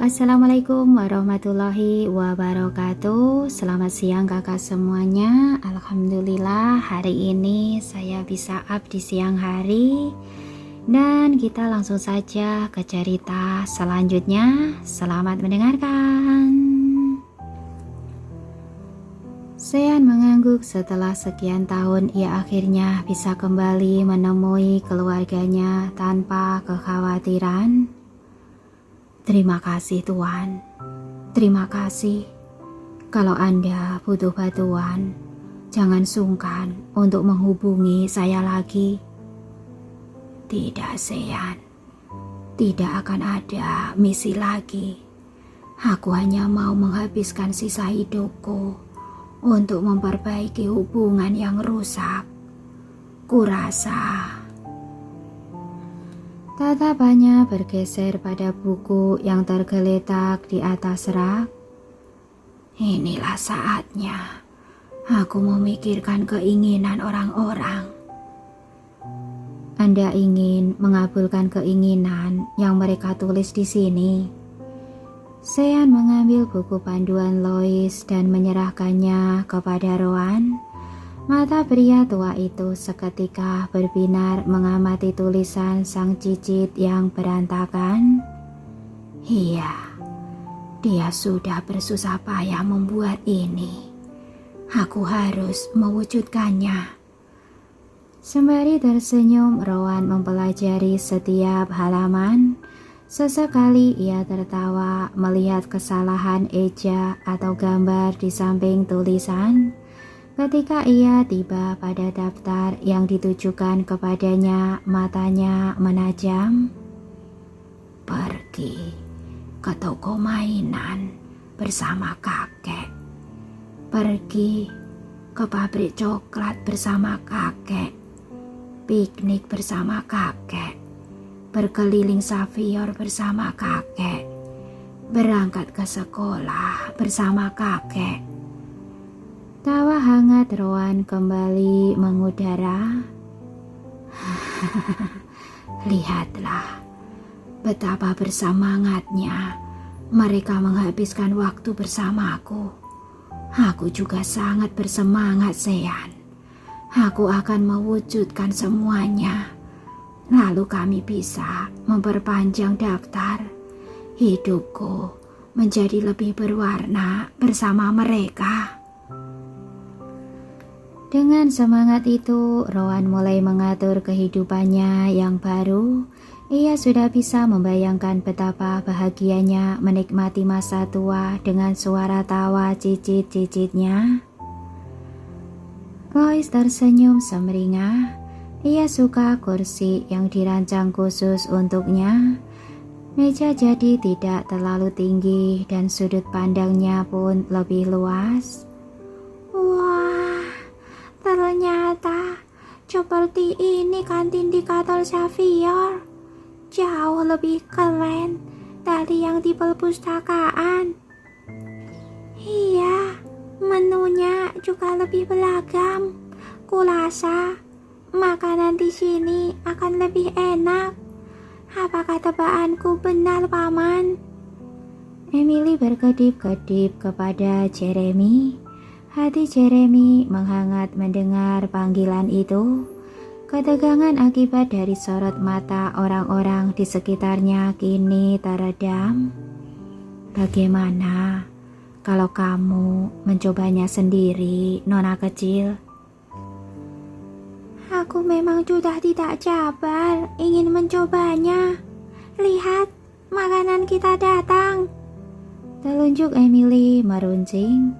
Assalamualaikum warahmatullahi wabarakatuh. Selamat siang kakak semuanya. Alhamdulillah hari ini saya bisa up di siang hari. Dan kita langsung saja ke cerita selanjutnya. Selamat mendengarkan. Sean mengangguk setelah sekian tahun ia akhirnya bisa kembali menemui keluarganya tanpa kekhawatiran. Terima kasih Tuan, terima kasih. Kalau Anda butuh bantuan, jangan sungkan untuk menghubungi saya lagi. Tidak Sean, tidak akan ada misi lagi. Aku hanya mau menghabiskan sisa hidupku untuk memperbaiki hubungan yang rusak. Kurasa tatapannya bergeser pada buku yang tergeletak di atas rak. Inilah saatnya aku memikirkan keinginan orang-orang. Anda ingin mengabulkan keinginan yang mereka tulis di sini. Sean mengambil buku panduan Lois dan menyerahkannya kepada Rowan. Mata pria tua itu seketika berbinar mengamati tulisan sang cicit yang berantakan. Iya, dia sudah bersusah payah membuat ini. Aku harus mewujudkannya. Sembari tersenyum, Rowan mempelajari setiap halaman. Sesekali ia tertawa melihat kesalahan eja atau gambar di samping tulisan. Ketika ia tiba pada daftar yang ditujukan kepadanya, matanya menajam. Pergi ke toko mainan bersama kakek. Pergi ke pabrik coklat bersama kakek. Piknik bersama kakek. Berkeliling Xavier bersama kakek. Berangkat ke sekolah bersama kakek. Tawa hangat Rowan kembali mengudara. Lihatlah betapa bersemangatnya mereka menghabiskan waktu bersamaku. Aku juga sangat bersemangat Sean. Aku akan mewujudkan semuanya. Lalu kami bisa memperpanjang daftar. Hidupku menjadi lebih berwarna bersama mereka. Dengan semangat itu, Rowan mulai mengatur kehidupannya yang baru. Ia sudah bisa membayangkan betapa bahagianya menikmati masa tua dengan suara tawa cicit-cicitnya. Lois tersenyum semeringah. Ia suka kursi yang dirancang khusus untuknya. Meja jadi tidak terlalu tinggi dan sudut pandangnya pun lebih luas. Wah, ternyata seperti ini kantin di kantor Xavier. Jauh lebih keren dari yang di perpustakaan. Iya, menunya juga lebih beragam. Kurasa makanan di sini akan lebih enak. Apakah tebakanku benar, Paman? Emily berkedip-kedip kepada Jeremy. Hati Jeremy menghangat mendengar panggilan itu. Ketegangan akibat dari sorot mata orang-orang di sekitarnya kini teredam. Bagaimana kalau kamu mencobanya sendiri, Nona kecil? Aku memang sudah tidak sabar ingin mencobanya. Lihat, makanan kita datang. Telunjuk Emily meruncing.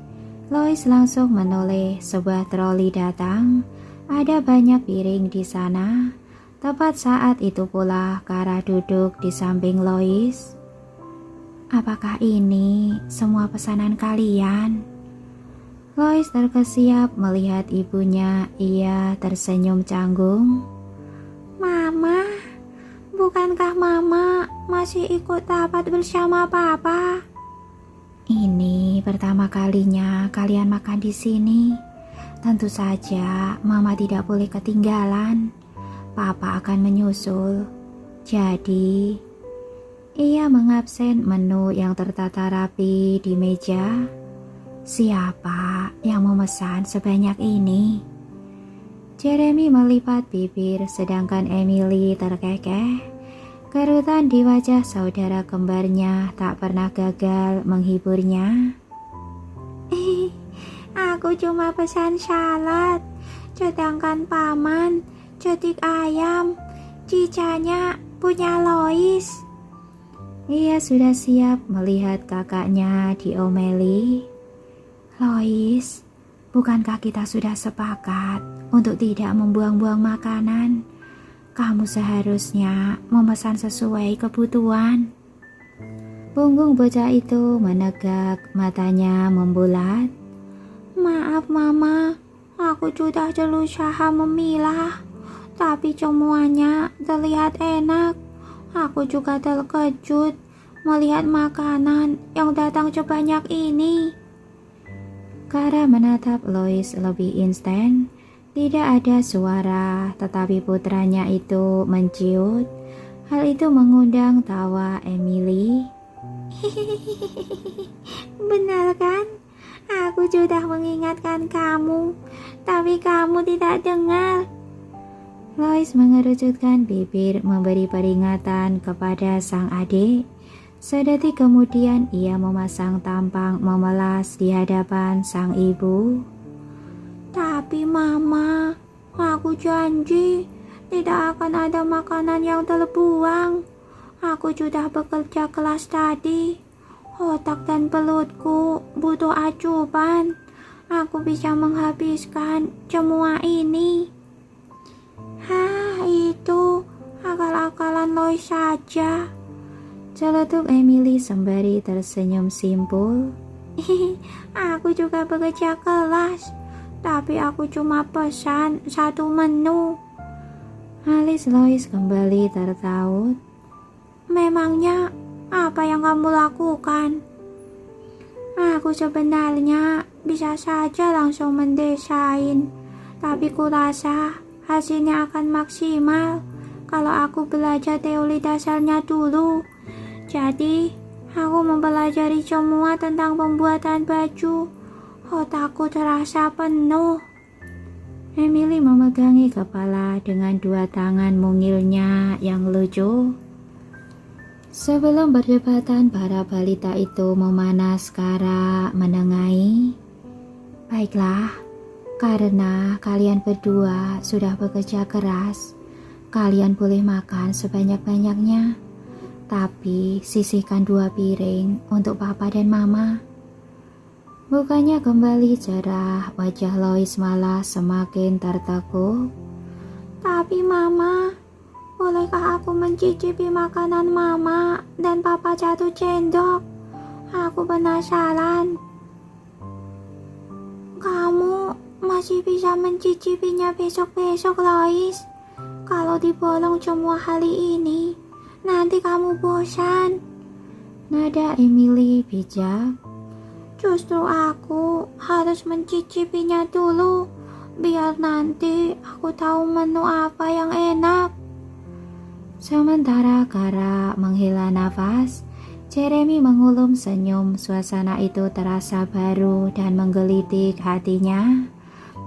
Lois langsung menoleh sebuah troli datang. Ada banyak piring di sana. Tepat saat itu pula Kara duduk di samping Lois. Apakah ini semua pesanan kalian? Lois terkesiap melihat ibunya. Ia tersenyum canggung. Mama, bukankah Mama masih ikut rapat bersama Papa? Ini pertama kalinya kalian makan di sini. Tentu saja Mama tidak boleh ketinggalan. Papa akan menyusul. Jadi, Ia mengabsen menu yang tertata rapi di meja. Siapa yang memesan sebanyak ini? Jeremy melipat bibir sedangkan Emily terkekeh. Kerutan di wajah saudara kembarnya tak pernah gagal menghiburnya. Aku cuma pesan salad, sedangkan paman cetik ayam, cicanya punya Lois. Ia sudah siap melihat kakaknya diomeli. Lois, bukankah kita sudah sepakat untuk tidak membuang-buang makanan? Kamu seharusnya memesan sesuai kebutuhan. Punggung bocah itu menegak, matanya membulat. Maaf mama, aku sudah berusaha memilah, tapi semuanya terlihat enak. Aku juga terkejut melihat makanan yang datang sebanyak ini. Kara menatap Lois lebih instan. Tidak ada suara, tetapi putranya itu menciut. Hal itu mengundang tawa Emily. Benar kan? Aku sudah mengingatkan kamu, tapi kamu tidak dengar. Lois mengerucutkan bibir memberi peringatan kepada sang adik. Sedetik kemudian ia memasang tampang memelas di hadapan sang ibu. Tapi mama, aku janji tidak akan ada makanan yang terbuang. Aku sudah bekerja keras tadi. Otak dan perutku butuh acupan. Aku bisa menghabiskan semua ini. Itu akal-akalan Lois saja. Celetuk Emily sembari tersenyum simpul. Aku juga bekerja keras, tapi aku cuma pesan satu menu. Alis Lois kembali tertaut. Memangnya apa yang kamu lakukan? Aku sebenarnya bisa saja langsung mendesain, tapi kurasa hasilnya akan maksimal kalau aku belajar teori dasarnya dulu. Jadi, aku mempelajari semua tentang pembuatan baju. Otakku terasa penuh. Emily memegangi kepala dengan dua tangan mungilnya yang lucu. Sebelum perdebatan para balita itu memanas, Kara menengahi. Baiklah, karena kalian berdua sudah bekerja keras, kalian boleh makan sebanyak-banyaknya. Tapi sisihkan 2 piring untuk papa dan mama. Bukannya kembali cerah, wajah Lois malah semakin tertekuk. Tapi mama, bolehkah aku mencicipi makanan mama dan papa 1 sendok? Aku penasaran. Kamu masih bisa mencicipinya besok-besok, Lois. Kalau dibolong semua hari ini, nanti kamu bosan. Nada Emily bijak. Justru aku harus mencicipinya dulu, biar nanti aku tahu menu apa yang enak. Sementara Kara menghela nafas, Jeremy mengulum senyum. Suasana itu terasa baru dan menggelitik hatinya.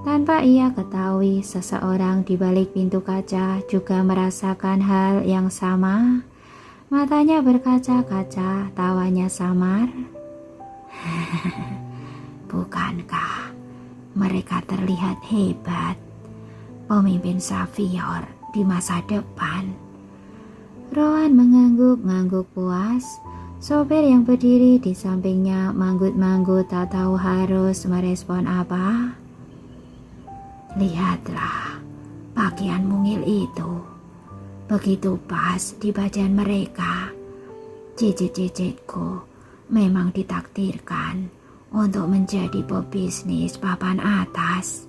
Tanpa ia ketahui, seseorang di balik pintu kaca juga merasakan hal yang sama. Matanya berkaca-kaca, tawanya samar. Bukankah mereka terlihat hebat? Pemimpin Xavier di masa depan. Rowan mengangguk-ngangguk puas. Sopir yang berdiri di sampingnya manggut-manggut tak tahu harus merespon apa. Lihatlah pakaian mungil itu. Begitu pas di badan mereka. Cicit-cicitku memang ditakdirkan untuk menjadi pebisnis papan atas.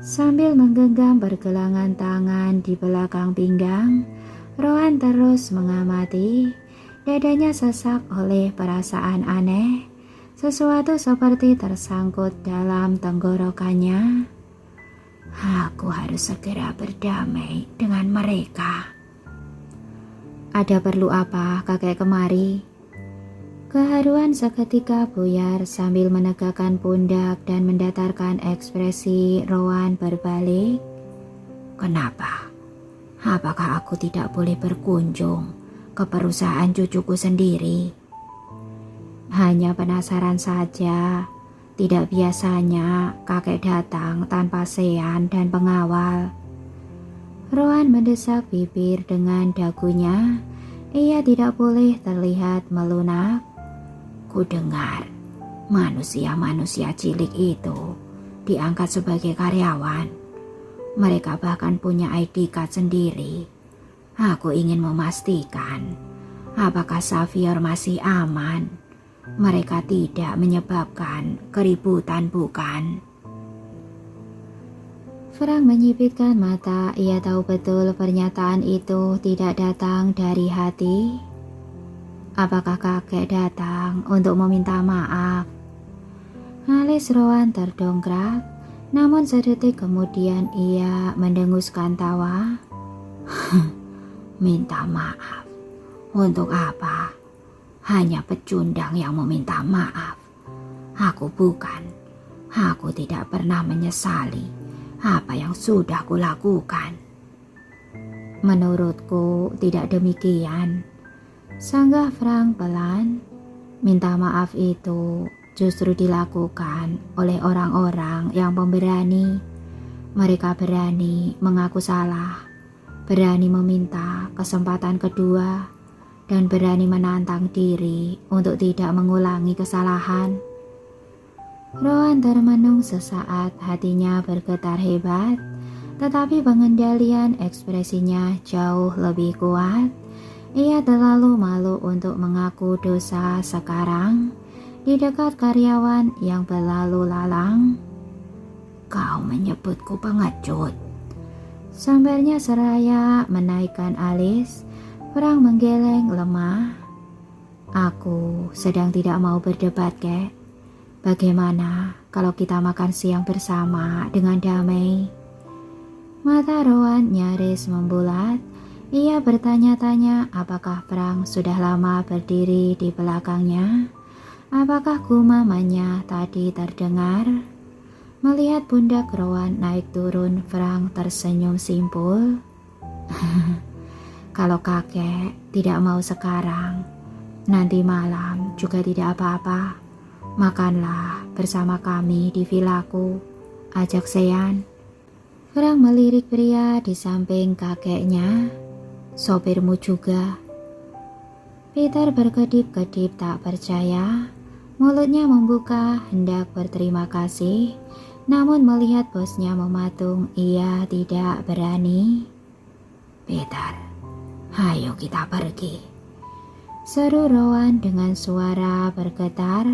Sambil menggenggam pergelangan tangan di belakang pinggang, Rowan terus mengamati. Dadanya sesak oleh perasaan aneh. Sesuatu seperti tersangkut dalam tenggorokannya. Aku harus segera berdamai dengan mereka. Ada perlu apa kakek kemari? Keharuan seketika buyar sambil menegakkan pundak dan mendatarkan ekspresi. Rowan berbalik. Kenapa? Apakah aku tidak boleh berkunjung ke perusahaan cucuku sendiri? Hanya penasaran saja. Tidak biasanya kakek datang tanpa sean dan pengawal. Rowan mendesak bibir dengan dagunya. Ia tidak boleh terlihat melunak. Kudengar manusia-manusia cilik itu diangkat sebagai karyawan. Mereka bahkan punya ID card sendiri. Aku ingin memastikan apakah Xavier masih aman. Mereka tidak menyebabkan keributan, bukan? Frank menyipitkan mata. Ia tahu betul pernyataan itu tidak datang dari hati. Apakah kakek datang untuk meminta maaf? Alis Rowan terdongkrak, namun sedetik kemudian ia mendenguskan tawa. Minta maaf? Untuk apa? Hanya pecundang yang meminta maaf. Aku bukan. Aku tidak pernah menyesali apa yang sudah kulakukan. Menurutku tidak demikian, sanggah Frank pelan. Minta maaf itu justru dilakukan oleh orang-orang yang pemberani. Mereka berani mengaku salah, berani meminta kesempatan kedua, dan berani menantang diri untuk tidak mengulangi kesalahan. Rowan termenung sesaat, hatinya bergetar hebat, tetapi pengendalian ekspresinya jauh lebih kuat. Ia terlalu malu untuk mengaku dosa sekarang di dekat karyawan yang berlalu lalang. Kau menyebutku pengecut. Sambalnya seraya menaikkan alis. Frank menggeleng lemah. Aku sedang tidak mau berdebat, kek. Bagaimana kalau kita makan siang bersama dengan damai? Mata Rowan nyaris membulat. Ia bertanya-tanya apakah Frank sudah lama berdiri di belakangnya. Apakah gumamannya tadi terdengar? Melihat pundak Rowan naik turun, Frank tersenyum simpul. Kalau kakek tidak mau sekarang, nanti malam juga tidak apa-apa. Makanlah bersama kami di vilaku, ajak Sean. Frank melirik pria di samping kakeknya. Sopirmu juga. Peter berkedip-kedip tak percaya. Mulutnya membuka hendak berterima kasih, namun melihat bosnya mematung, ia tidak berani. Peter, ayo kita pergi, seru Rowan dengan suara bergetar.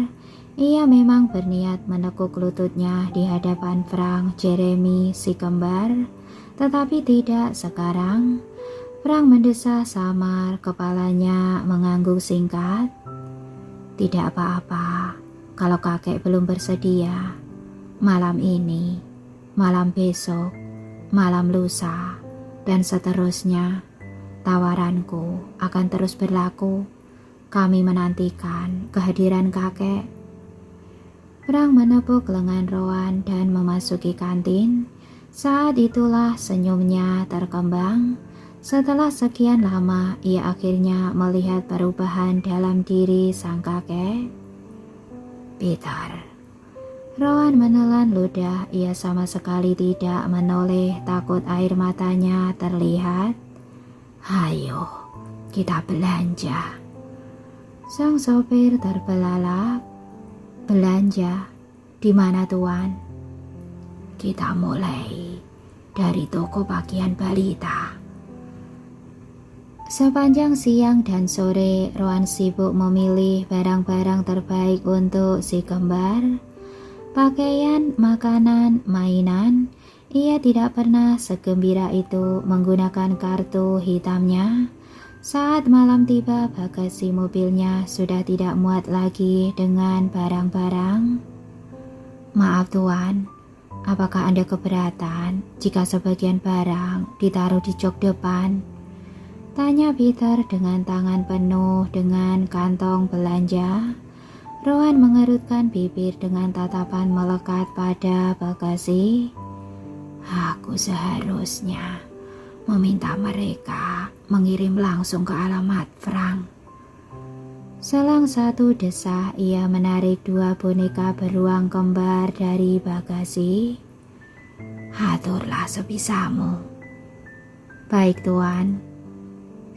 Ia memang berniat menekuk lututnya di hadapan Frank Jeremy si kembar, tetapi tidak sekarang. Frank mendesah samar, kepalanya mengangguk singkat. Tidak apa-apa kalau kakek belum bersedia. Malam ini, malam besok, malam lusa, dan seterusnya. Tawaranku akan terus berlaku. Kami menantikan kehadiran kakek. Frank menepuk lengan Rowan dan memasuki kantin. Saat itulah senyumnya terkembang. Setelah sekian lama, ia akhirnya melihat perubahan dalam diri sang kakek. Peter. Rowan menelan ludah. Ia sama sekali tidak menoleh, takut air matanya terlihat. Ayo, kita belanja. Sang sopir terbelalak. Belanja? Di mana, Tuan? Kita mulai dari toko pakaian balita. Sepanjang siang dan sore, Rowan sibuk memilih barang-barang terbaik untuk si kembar. Pakaian, makanan, mainan. Ia tidak pernah segembira itu menggunakan kartu hitamnya. Saat malam tiba, bagasi mobilnya sudah tidak muat lagi dengan barang-barang. Maaf Tuan, apakah Anda keberatan jika sebagian barang ditaruh di jok depan? Tanya Peter dengan tangan penuh dengan kantong belanja. Rowan mengerutkan bibir dengan tatapan melekat pada bagasi. Aku seharusnya meminta mereka mengirim langsung ke alamat Frank. Selang satu desah, ia menarik 2 boneka beruang kembar dari bagasi. Aturlah sebisamu. Baik, Tuan.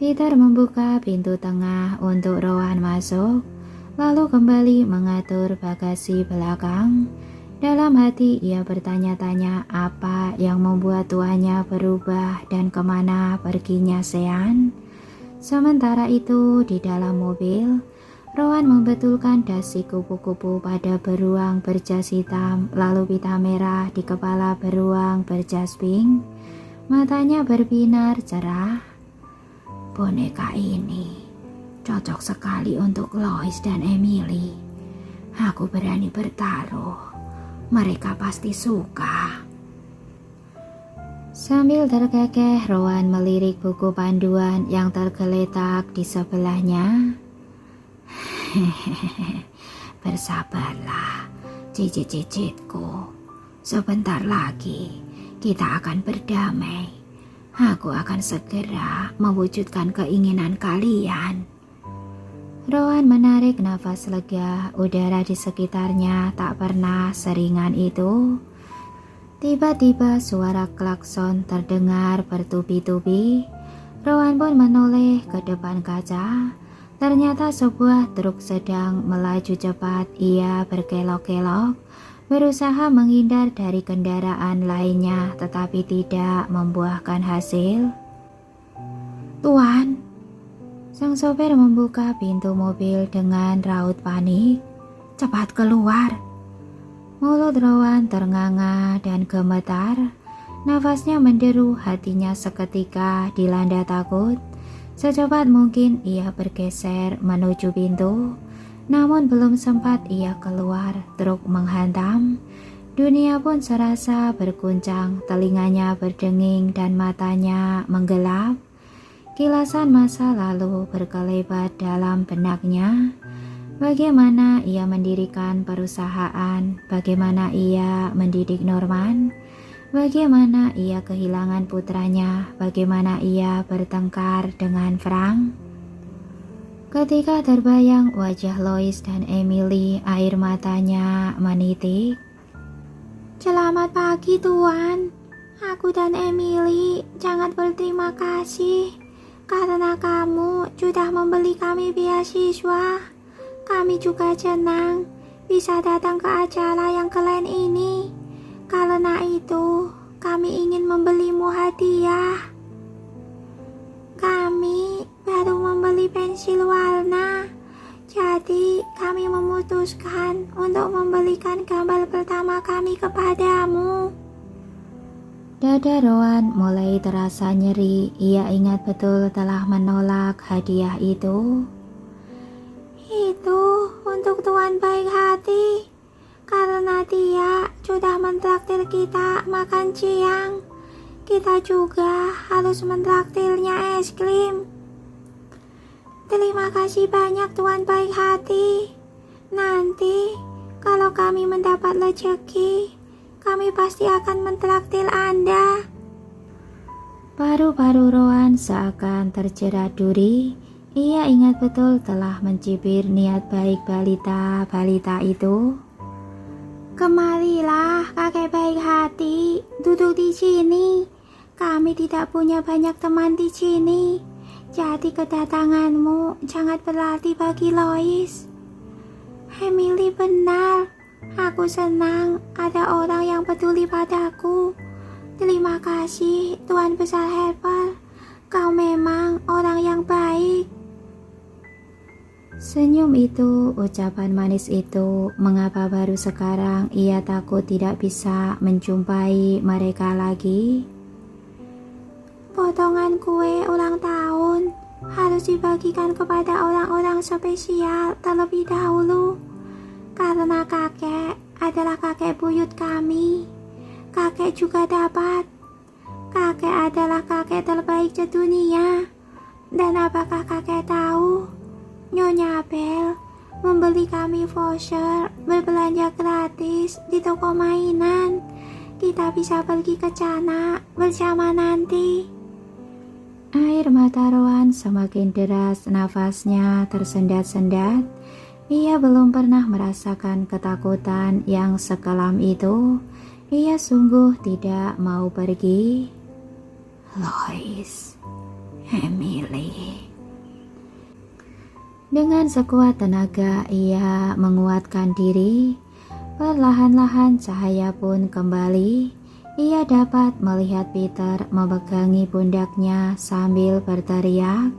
Peter membuka pintu tengah untuk Rowan masuk, lalu kembali mengatur bagasi belakang. Dalam hati ia bertanya-tanya apa yang membuat tuannya berubah dan kemana perginya Sean. Sementara itu di dalam mobil, Rowan membetulkan dasi kupu-kupu pada beruang berjas hitam, lalu pita merah di kepala beruang berjas pink. Matanya berbinar cerah. Boneka ini cocok sekali untuk Lois dan Emily. Aku berani bertaruh, mereka pasti suka. Sambil terkekeh, Rowan melirik buku panduan yang tergeletak di sebelahnya. Bersabarlah, cicit-cicitku. Sebentar lagi kita akan berdamai. Aku akan segera mewujudkan keinginan kalian. Rowan menarik nafas lega, udara di sekitarnya tak pernah seringan itu. Tiba-tiba suara klakson terdengar bertubi-tubi. Rowan pun menoleh ke depan kaca. Ternyata sebuah truk sedang melaju cepat. Ia berkelok-kelok, berusaha menghindar dari kendaraan lainnya, tetapi tidak membuahkan hasil. Tuan, sang sopir membuka pintu mobil dengan raut panik. Cepat keluar. Mulut Rowan ternganga dan gemetar. Nafasnya menderu, hatinya seketika dilanda takut. Secepat mungkin ia bergeser menuju pintu. Namun belum sempat ia keluar, truk menghantam. Dunia pun serasa berguncang, telinganya berdenging dan matanya menggelap. Kilasan masa lalu berkelebat dalam benaknya. Bagaimana ia mendirikan perusahaan, bagaimana ia mendidik Norman, bagaimana ia kehilangan putranya, bagaimana ia bertengkar dengan Frank. Ketika terbayang wajah Lois dan Emily, air matanya menitik. Selamat pagi, Tuan. Aku dan Emily sangat berterima kasih karena kamu sudah membeli kami beasiswa. Kami juga senang bisa datang ke acara yang keren ini. Karena itu, kami ingin membelimu hadiah. Kami baru membeli pensil warna, jadi kami memutuskan untuk membelikan gambar pertama kami kepadamu. Dada Rowan mulai terasa nyeri. Ia ingat betul telah menolak hadiah itu. Itu untuk Tuan baik hati, karena dia sudah mentraktir kita makan siang. Kita juga harus mentraktirnya es krim. Terima kasih banyak Tuan baik hati. Nanti kalau kami mendapat rezeki, kami pasti akan mentraktir Anda. Paru-paru Rowan seakan terjerat duri. Ia ingat betul telah mencibir niat baik balita-balita itu. Kemarilah kakek baik hati, duduk di sini. Kami tidak punya banyak teman di sini, jadi kedatanganmu sangat berarti bagi Lois. Emily benar, aku senang ada orang yang peduli padaku. Terima kasih Tuan Besar Harper, kau memang orang yang baik. Senyum itu, ucapan manis itu, mengapa baru sekarang ia takut tidak bisa menjumpai mereka lagi? Potongan kue ulang tahun harus dibagikan kepada orang-orang spesial terlebih dahulu, karena kakek adalah kakek buyut kami. Kakek juga dapat. Kakek adalah kakek terbaik di dunia. Dan apakah kakek tahu? Nyonya Bel membeli kami voucher berbelanja gratis di toko mainan. Kita bisa pergi ke sana bersama nanti. Air mata Rowan semakin deras, nafasnya tersendat-sendat. Ia belum pernah merasakan ketakutan yang sekelam itu. Ia sungguh tidak mau pergi. Lois, Emily. Dengan sekuat tenaga ia menguatkan diri. Perlahan-lahan cahaya pun kembali. Ia dapat melihat Peter memegangi pundaknya sambil berteriak.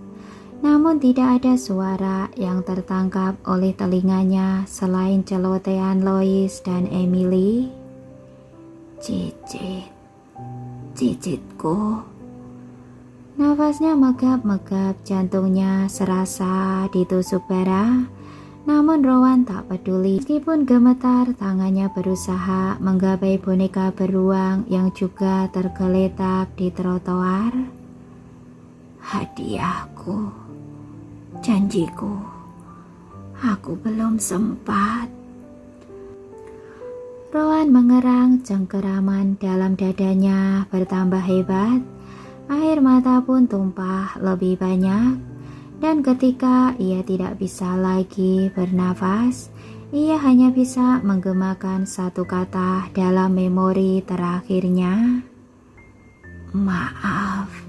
Namun tidak ada suara yang tertangkap oleh telinganya selain celotehan Lois dan Emily. Cicit, cicitku. Nafasnya megap-megap, jantungnya serasa ditusuk bara. Namun Rowan tak peduli. Meskipun gemetar, tangannya berusaha menggapai boneka beruang yang juga tergeletak di trotoar. Hadiahku, janjiku, aku belum sempat. Rowan mengerang, cengkeraman dalam dadanya bertambah hebat. Air mata pun tumpah lebih banyak. Dan ketika ia tidak bisa lagi bernafas, ia hanya bisa menggemakan satu kata dalam memori terakhirnya. Maaf.